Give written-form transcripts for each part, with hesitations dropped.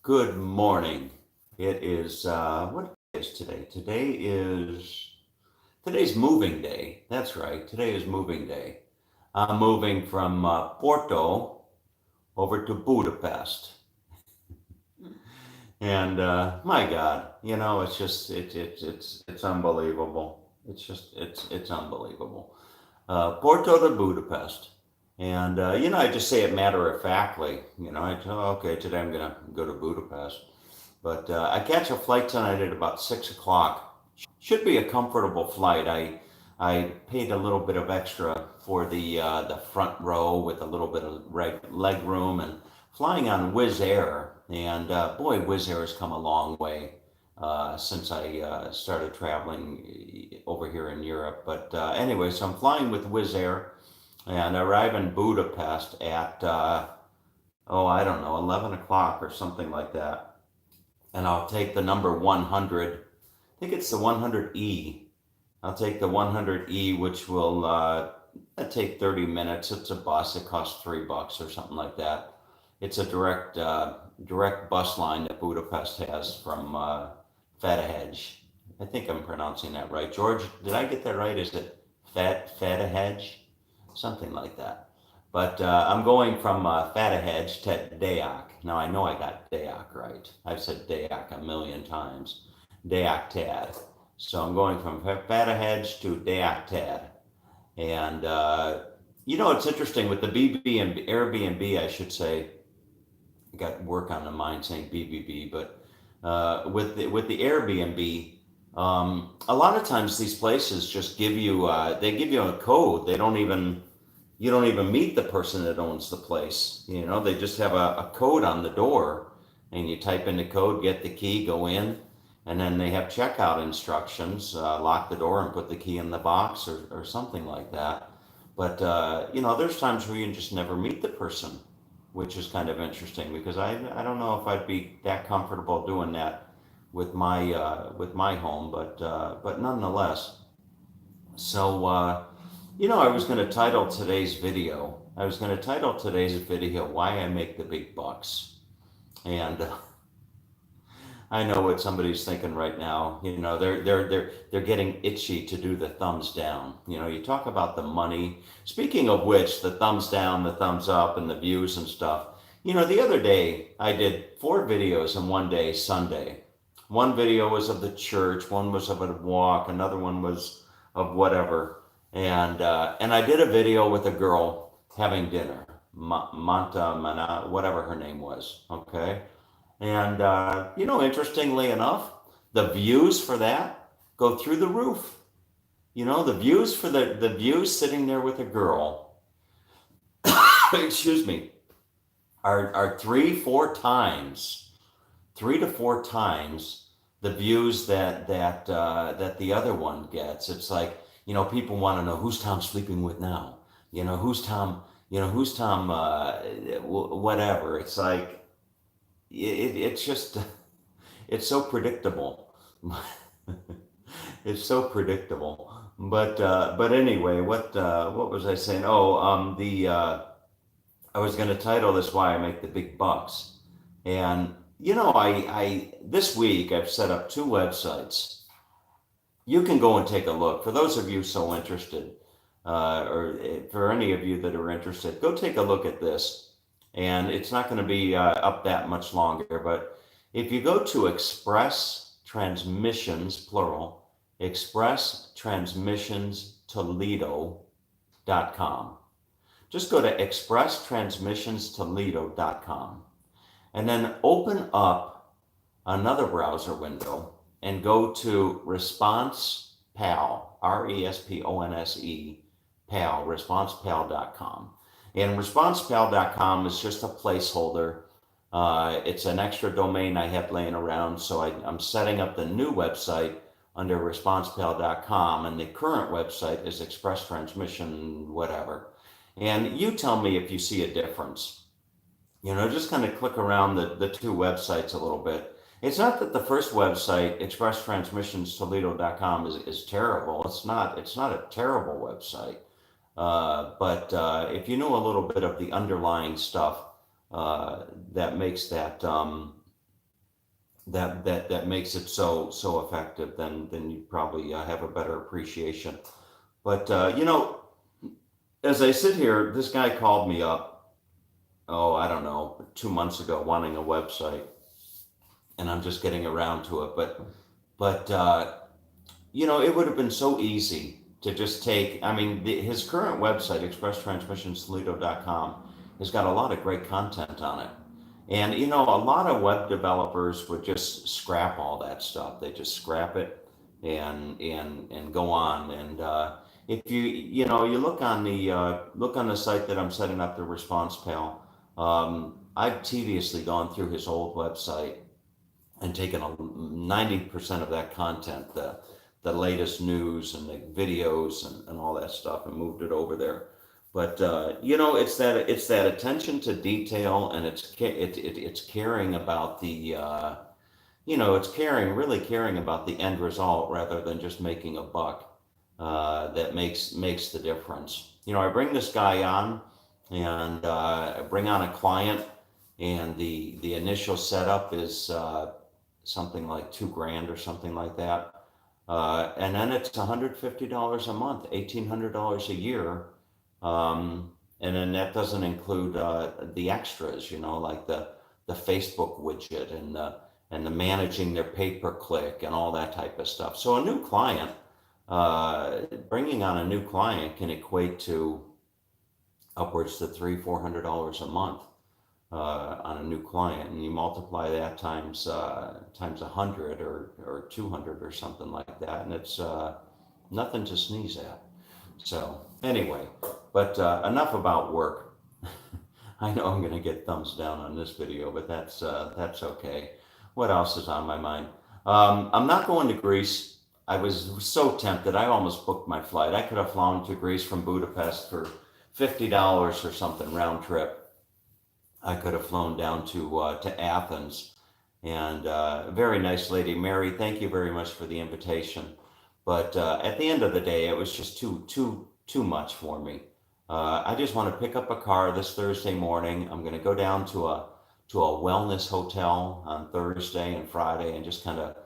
Good morning. It is what is today? Today's moving day. That's right. Today is moving day. I'm moving from Porto over to Budapest, and my God, it's just it's unbelievable. It's unbelievable. Porto to Budapest, and I just say it matter of factly. I tell okay, today I'm gonna go to Budapest. But I catch a flight tonight at about 6 o'clock. Should be a comfortable flight. I paid a little bit of extra for the front row with a little bit of leg room and flying on Wizz Air. And boy, Wizz Air has come a long way since I started traveling over here in Europe. But anyway, so I'm flying with Wizz Air and arrive in Budapest at I don't know, 11 o'clock or something like that, and I'll take the number 100. I think it's the 100E. I'll take the 100E, which will take 30 minutes. It's a bus. It costs $3 or something like that. It's a direct bus line that Budapest has from Fetahedge. I think I'm pronouncing that right. George, did I get that right? Is it Fetahedge? Something like that. But I'm going from Fetahedge to Dayak. Now I know I got Dayak right. I've said Dayak a million times. Dayak Tad. So I'm going from Fetahedge to Dayak Tad. And it's interesting with the BB and Airbnb, I should say. I got work on the mind saying BBB, but with the Airbnb, a lot of times these places just give you they give you a code. You don't even meet the person that owns the place. They just have a code on the door, and you type in the code, get the key, go in, and then they have checkout instructions, lock the door and put the key in the box or something like that. But there's times where you just never meet the person, which is kind of interesting because I don't know if I'd be that comfortable doing that with my home, but nonetheless. So I was going to title today's video. "Why I Make the Big Bucks," and I know what somebody's thinking right now. They're getting itchy to do the thumbs down. You talk about the money. Speaking of which, the thumbs down, the thumbs up, and the views and stuff. The other day I did 4 videos in one day, Sunday. One video was of the church, one was of a walk, another one was of whatever, and I did a video with a girl having dinner, Mana, whatever her name was. Okay, and interestingly enough, the views for that go through the roof. The views for the views sitting there with a girl, excuse me, are 3 to 4 times the views that the other one gets. It's like people want to know who's Tom sleeping with now. Who's Tom. Who's Tom. Whatever. It's like it's just it's so predictable. It's so predictable. But anyway, what was I saying? The I was going to title this "Why I Make the Big Bucks," and I this week I've set up 2 websites. You can go and take a look. For those of you so interested, or for any of you that are interested, go take a look at this. And it's not going to be up that much longer, but if you go to Express Transmissions, plural, expresstransmissionstoledo.com. Just go to expresstransmissionstoledo.com and then open up another browser window and go to ResponsePal, RESPONSE, PAL, ResponsePal.com. And ResponsePal.com is just a placeholder. It's an extra domain I have laying around, so I'm setting up the new website under ResponsePal.com, and the current website is Express Transmission, whatever. And you tell me if you see a difference. Just kind of click around the 2 websites a little bit. It's not that the first website, expresstransmissionstoledo.com, is terrible. It's not a terrible website. But if you know a little bit of the underlying stuff that makes that that makes it so effective, then you probably have a better appreciation. But as I sit here, this guy called me up, oh, I don't know, 2 months ago, wanting a website, and I'm just getting around to it. But it would have been so easy to just take. I mean, his current website, expresstransmissionstoledo.com, has got a lot of great content on it. And a lot of web developers would just scrap all that stuff. They just scrap it and go on. And if you look on the site that I'm setting up, the response pal, I've tediously gone through his old website and taken 90% of that content, the latest news and the videos and all that stuff, and moved it over there. But it's that attention to detail, and it's caring about the really caring about the end result rather than just making a buck, that makes the difference. I bring this guy on, and I bring on a client, and the initial setup is something like $2,000 or something like that. And then it's $150 a month, $1,800 a year. And then that doesn't include the extras, like the Facebook widget and the managing their pay-per-click and all that type of stuff. So a new client, bringing on a new client can equate to upwards to $300-400 a month on a new client, and you multiply that times 100 or 200 or something like that, and it's nothing to sneeze at. So anyway, but enough about work. I know I'm going to get thumbs down on this video, but that's okay. What else is on my mind? I'm not going to Greece. I was so tempted. I almost booked my flight. I could have flown to Greece from Budapest for $50 or something round trip. I could have flown down to Athens, and a very nice lady, Mary. Thank you very much for the invitation. But at the end of the day, it was just too much for me. I just want to pick up a car this Thursday morning. I'm going to go down to a wellness hotel on Thursday and Friday and just kind of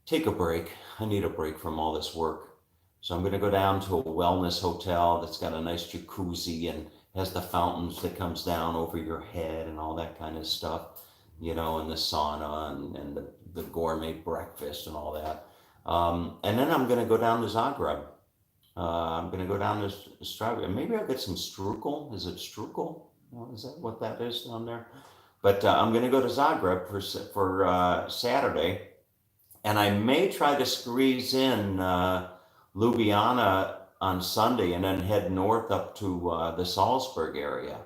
take a break. I need a break from all this work. So I'm going to go down to a wellness hotel that's got a nice jacuzzi and has the fountains that comes down over your head and all that kind of stuff, and the sauna and the gourmet breakfast and all that. And then I'm going to go down to Zagreb. I'm going to go down to Zagreb. Maybe I'll get some strudel. Is it strudel? Is that what that is down there? But I'm going to go to Zagreb for Saturday, and I may try to squeeze in Ljubljana on Sunday, and then head north up to the Salzburg area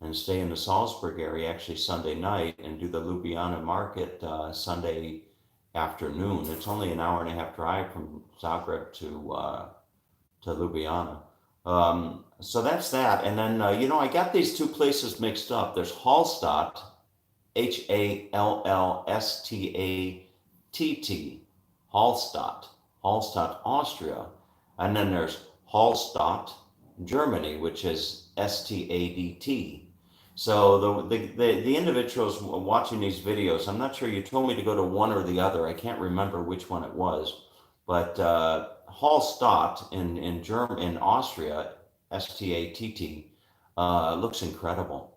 and stay in the Salzburg area actually Sunday night, and do the Ljubljana market Sunday afternoon. It's only an hour and a half drive from Zagreb to Ljubljana. So that's that. And then, I got these two places mixed up. There's Hallstatt, Hallstatt, Hallstatt, Austria. And then there's Hallstatt, Germany, which is Stadt. So the individuals watching these videos, I'm not sure, you told me to go to one or the other. I can't remember which one it was, but Hallstatt in Austria, Statt, looks incredible.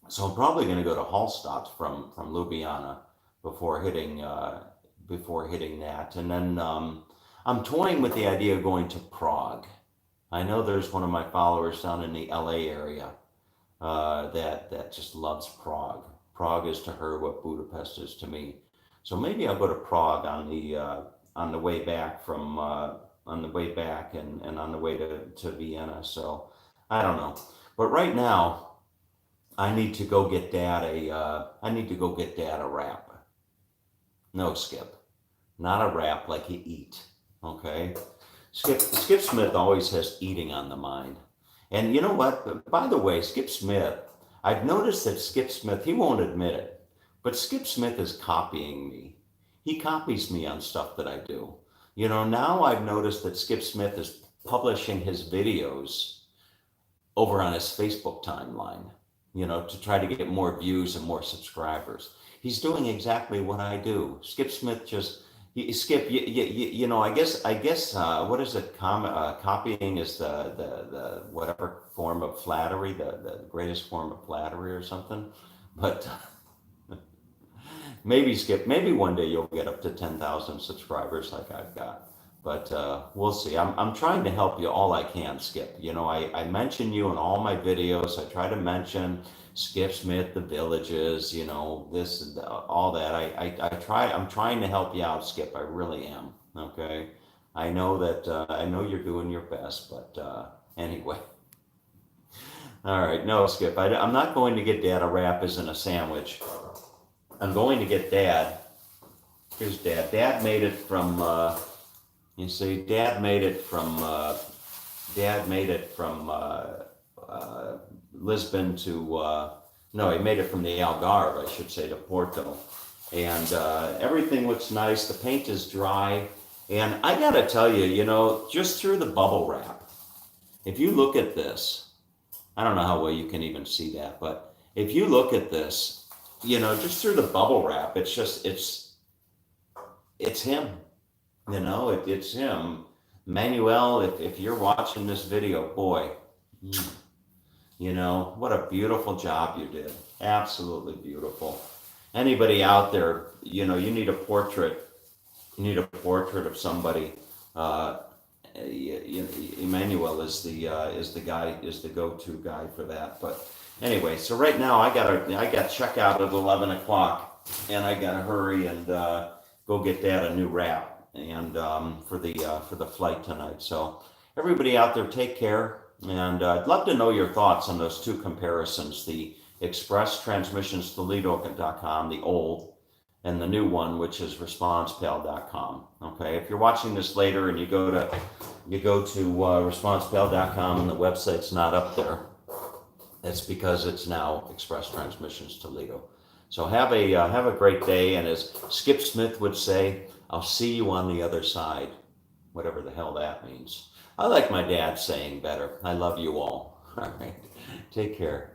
So I'm probably going to go to Hallstatt from Ljubljana before hitting that, and then I'm toying with the idea of going to Prague. I know there's one of my followers down in the LA area that just loves Prague. Prague is to her what Budapest is to me. So maybe I'll go to Prague on the way back and on the way to Vienna. So I don't know. But right now, I need to go get Dad a wrap. No, Skip, not a wrap like you eat. Okay. Skip Smith always has eating on the mind. And you know what? By the way, Skip Smith, I've noticed that Skip Smith, he won't admit it, but Skip Smith is copying me. He copies me on stuff that I do. Now I've noticed that Skip Smith is publishing his videos over on his Facebook timeline, to try to get more views and more subscribers. He's doing exactly what I do. Skip Smith just Skip. I guess. What is it? Copying is the whatever form of flattery, the greatest form of flattery or something. But maybe Skip. Maybe one day you'll get up to 10,000 subscribers like I've got. But we'll see. I'm trying to help you all I can, Skip. I mention you in all my videos. I try to mention Skip Smith, the villages, this, and all that. I'm trying to help you out, Skip. I really am. Okay. I know that, I know you're doing your best, but anyway. All right. No, Skip, I'm not going to get Dad a wrap as in a sandwich. I'm going to get Dad. Here's Dad. Dad made it from, you see, Dad made it from Lisbon to, no, he made it from the Algarve, I should say, to Porto. And everything looks nice. The paint is dry. And I got to tell you, just through the bubble wrap, if you look at this, I don't know how well you can even see that, but if you look at this, just through the bubble wrap, it's him. It's him. Manuel, if you're watching this video, boy, what a beautiful job you did. Absolutely beautiful. Anybody out there, you need a portrait. You need a portrait of somebody. Emmanuel is the go-to guy for that. But anyway, so right now I got checkout at 11 o'clock, and I gotta hurry and go get Dad a new wrap and for the flight tonight. So everybody out there, take care. And I'd love to know your thoughts on those two comparisons, the Express Transmissions Toledo.com, the old, and the new one, which is ResponsePal.com. Okay, if you're watching this later and you go to ResponsePal.com and the website's not up there, that's because it's now Express Transmissions Toledo. So have a great day, and as Skip Smith would say, I'll see you on the other side, whatever the hell that means. I like my dad saying better. I love you all. All right. Take care.